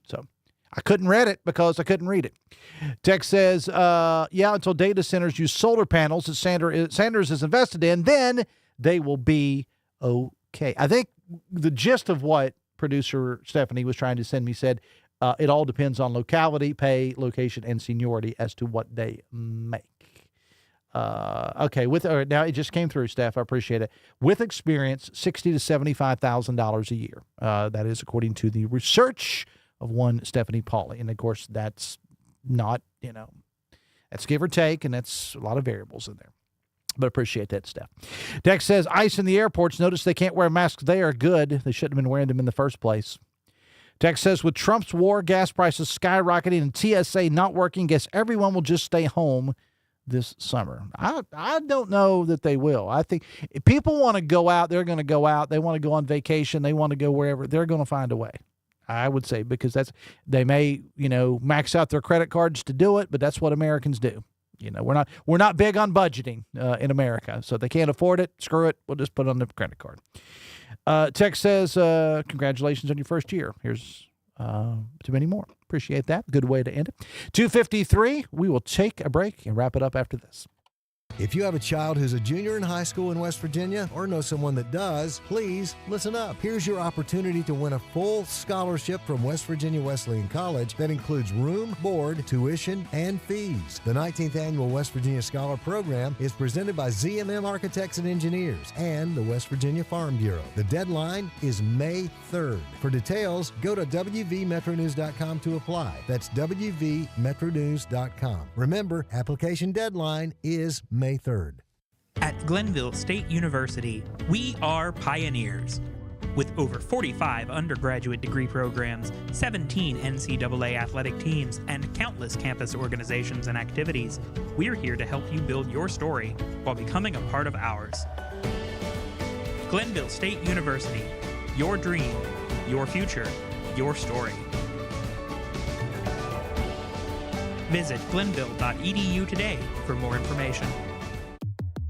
S3: So I couldn't read it because I couldn't read it. Text says, yeah, until data centers use solar panels that Sanders is invested in, then they will be okay. I think the gist of what producer Stephanie was trying to send me said, it all depends on locality, pay, location, and seniority as to what they make. Okay, now it just came through, Steph. I appreciate it. With experience, $60,000 to $75,000 a year. That is according to the research of one Stephanie Pauly. And, of course, that's not, that's give or take, and that's a lot of variables in there. But appreciate that, Steph. Dex says, ICE in the airports. Notice they can't wear masks there. Good. They shouldn't have been wearing them in the first place. Text says, with Trump's war, gas prices skyrocketing, and TSA not working, guess everyone will just stay home this summer. I don't know that they will. I think if people want to go out, they're going to go out. They want to go on vacation. They want to go wherever. They're going to find a way, I would say, because they may, max out their credit cards to do it, but that's what Americans do. We're not big on budgeting in America. So if they can't afford it, screw it. We'll just put it on the credit card. Text says, congratulations on your first year. Here's too many more. Appreciate that. Good way to end it. 2:53. We will take a break and wrap it up after this.
S4: If you have a child who's a junior in high school in West Virginia or know someone that does, please listen up. Here's your opportunity to win a full scholarship from West Virginia Wesleyan College that includes room, board, tuition, and fees. The 19th Annual West Virginia Scholar Program is presented by ZMM Architects and Engineers and the West Virginia Farm Bureau. The deadline is May 3rd. For details, go to wvmetronews.com to apply. That's wvmetronews.com. Remember, application deadline is May 3rd.
S6: At Glenville State University, we are pioneers. With over 45 undergraduate degree programs, 17 NCAA athletic teams, and countless campus organizations and activities, we're here to help you build your story while becoming a part of ours. Glenville State University, your dream, your future, your story. Visit glenville.edu today for more information.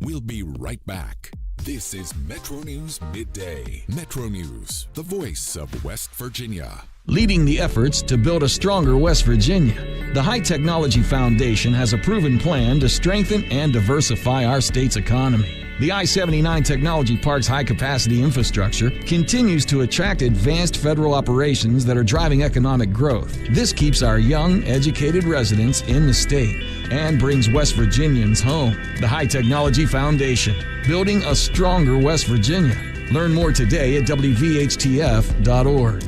S11: We'll be right back. This is Metro News Midday. Metro News, the voice of West Virginia.
S19: Leading the efforts to build a stronger West Virginia, the High Technology Foundation has a proven plan to strengthen and diversify our state's economy. The I-79 Technology Park's high-capacity infrastructure continues to attract advanced federal operations that are driving economic growth. This keeps our young, educated residents in the state and brings West Virginians home. The High Technology Foundation, building a stronger West Virginia. Learn more today at WVHTF.org.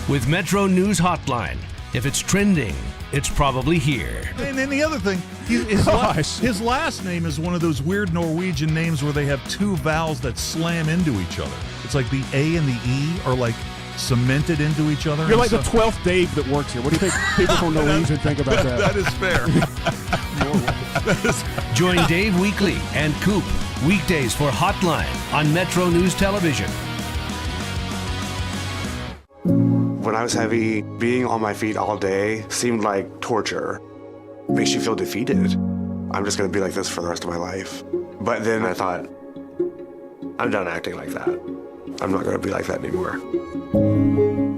S16: With Metro News Hotline, if it's trending, it's probably here.
S5: And then the other thing, his last name is one of those weird Norwegian names where they have two vowels that slam into each other. It's like the A and the E are like cemented into each other.
S1: You're like the 12th Dave that works here. What do you think people from Norwegian think about that?
S5: That is fair.
S16: Join Dave Weekly and Coop weekdays for Hotline on Metro News Television.
S13: When I was heavy, being on my feet all day seemed like torture. Makes you feel defeated. I'm just going to be like this for the rest of my life. But then I thought, I'm done acting like that. I'm not going to be like that anymore.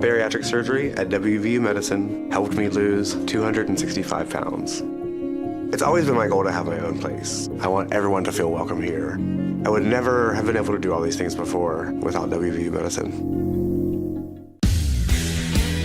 S13: Bariatric surgery at WVU Medicine helped me lose 265 pounds. It's always been my goal to have my own place. I want everyone to feel welcome here. I would never have been able to do all these things before without WVU Medicine.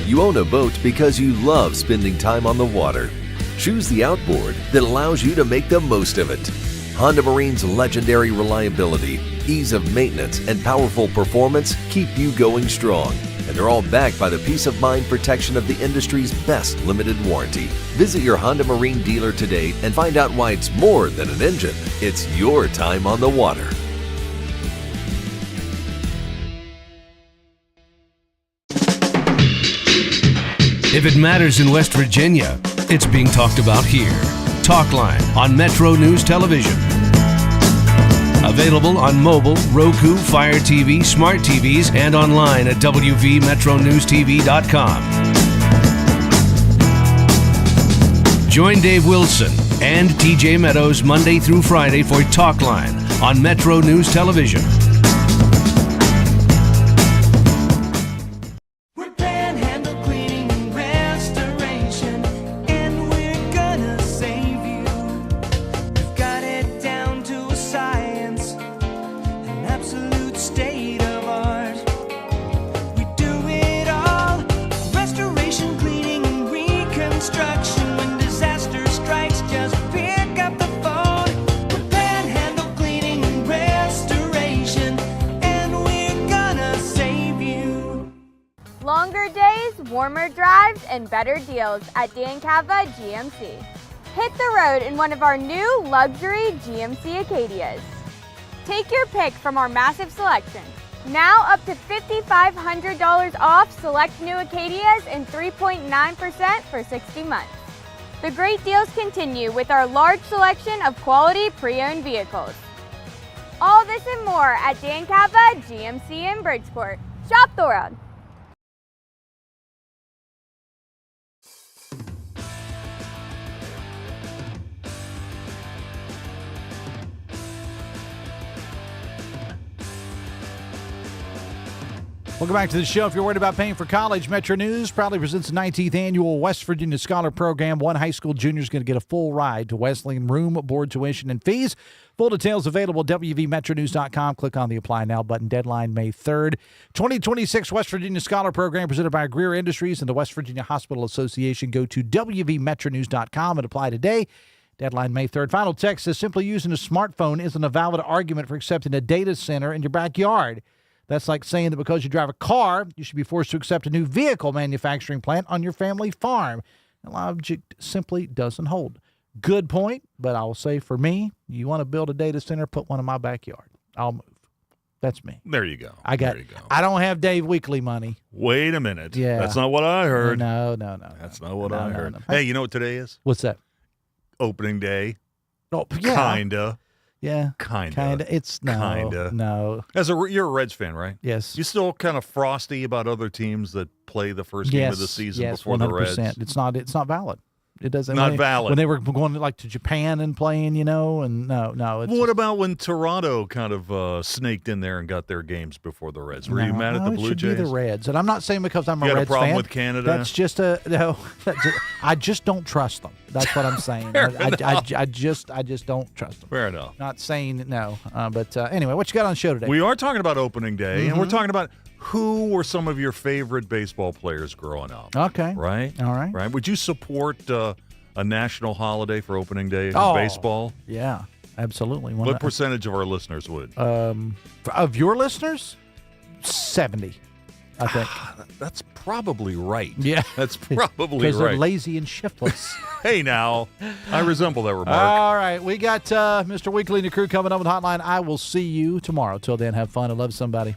S18: You own a boat because you love spending time on the water. Choose the outboard that allows you to make the most of it. Honda Marine's legendary reliability, ease of maintenance, and powerful performance keep you going strong. And they're all backed by the peace of mind protection of the industry's best limited warranty. Visit your Honda Marine dealer today and find out why it's more than an engine. It's your time on the water.
S16: If it matters in West Virginia, it's being talked about here. Talkline on Metro News Television. Available on mobile, Roku, Fire TV, smart TVs, and online at wvmetronewstv.com. Join Dave Wilson and TJ Meadows Monday through Friday for Talkline on Metro News Television.
S14: Longer days, warmer drives, and better deals at Dan Cava GMC. Hit the road in one of our new luxury GMC Acadias. Take your pick from our massive selection. Now up to $5,500 off select new Acadias and 3.9% for 60 months. The great deals continue with our large selection of quality pre-owned vehicles. All this and more at Dan Cava GMC in Bridgeport. Shop the world.
S3: Welcome back to the show. If you're worried about paying for college, Metro News proudly presents the 19th annual West Virginia Scholar Program. One high school junior is going to get a full ride to Wesleyan, room, board, tuition, and fees. Full details available at wvmetronews.com. Click on the Apply Now button. Deadline May 3rd. 2026 West Virginia Scholar Program presented by Greer Industries and the West Virginia Hospital Association. Go to wvmetronews.com and apply today. Deadline May 3rd. Final text says simply using a smartphone isn't a valid argument for accepting a data center in your backyard. That's like saying that because you drive a car, you should be forced to accept a new vehicle manufacturing plant on your family farm. The logic simply doesn't hold. Good point, but I will say for me, you want to build a data center, put one in my backyard. I'll move. That's me.
S5: There you go.
S3: I don't have Dave Weekly money.
S5: Wait a minute.
S3: Yeah.
S5: That's not what I heard.
S3: No.
S5: That's not what I heard. Hey, you know what today is?
S3: What's that?
S5: Opening day.
S3: Oh, yeah.
S5: Kinda.
S3: Yeah.
S5: Kinda.
S3: It's no.
S5: Kinda.
S3: No.
S5: You're a Reds fan, right?
S3: Yes.
S5: You still kind of frosty about other teams that play the first game of the season before
S3: 100%.
S5: the Reds?
S3: It's not valid. It doesn't.
S5: Not valid.
S3: When they were going to Japan and playing, and no.
S5: What about when Toronto kind of snaked in there and got their games before the Reds? Were you mad at the Blue Jays?
S3: It should be the Reds, and I'm not saying because I'm a
S5: Reds fan. You
S3: Reds
S5: had a problem
S3: fan.
S5: with Canada?
S3: That's just I just don't trust them. That's what I'm saying. I just don't trust them.
S5: Fair enough.
S3: Not saying no, but anyway, what you got on the show today?
S5: We are talking about opening day, and we're talking about who were some of your favorite baseball players growing up.
S3: Okay.
S5: Right?
S3: All right.
S5: Right. Would you support a national holiday for opening day in baseball?
S3: Yeah, absolutely.
S5: What percentage of our listeners would?
S3: Of your listeners? 70, I think.
S5: That's probably right.
S3: Yeah.
S5: That's probably
S3: because
S5: right.
S3: they're lazy and shiftless.
S5: Hey, now. I resemble that remark.
S3: All right. We got Mr. Weekly and the crew coming up with Hotline. I will see you tomorrow. Till then, have fun and love somebody.